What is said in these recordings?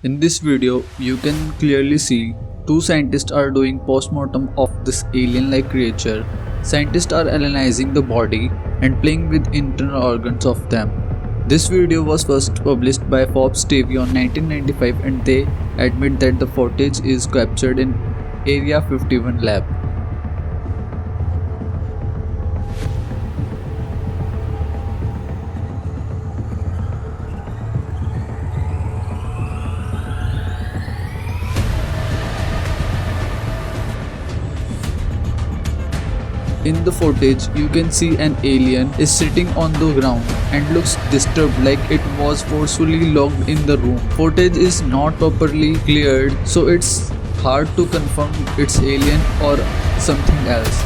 In this video, you can clearly see two scientists are doing post-mortem of this alien-like creature. Scientists are analyzing the body and playing with internal organs of them. This video was first published by Forbes TV on 1995 and they admit that the footage is captured in Area 51 lab. In the footage, you can see an alien is sitting on the ground and looks disturbed like it was forcefully locked in the room. Footage is not properly cleared, so it's hard to confirm it's alien or something else.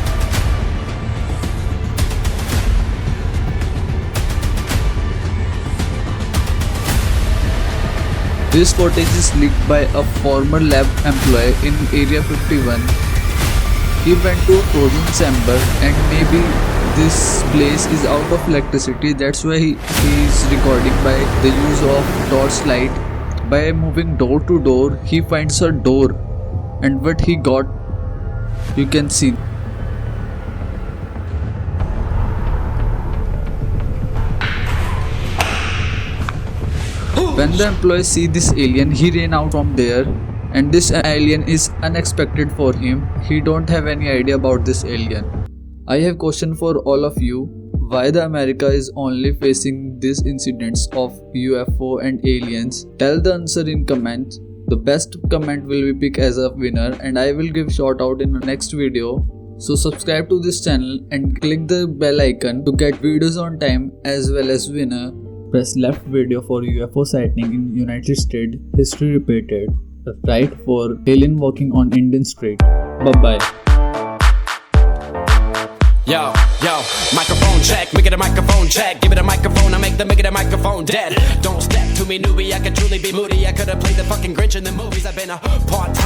This footage is leaked by a former lab employee in Area 51. He went to a frozen chamber and maybe this place is out of electricity, that's why he is recording by the use of torchlight. By moving door to door, he finds a door and what he got you can see. When the employee see this alien, he ran out from there. And this alien is unexpected for him. He don't have any idea about this alien. I have question for all of you. Why the America is only facing these incidents of UFO and aliens? Tell the answer in comments. The best comment will be picked as a winner and I will give shout out in the next video. So subscribe to this channel and click the bell icon to get videos on time as well as winner. Press left video for UFO sighting in United States. History repeated. Right for alien walking on Indian street. Bye bye. Yo, microphone check, make it a microphone check. Give it a microphone, I make it a microphone dead. Don't step to me, newbie, I could truly be moody. I could've played the fucking Grinch in the movies. I've been a part-time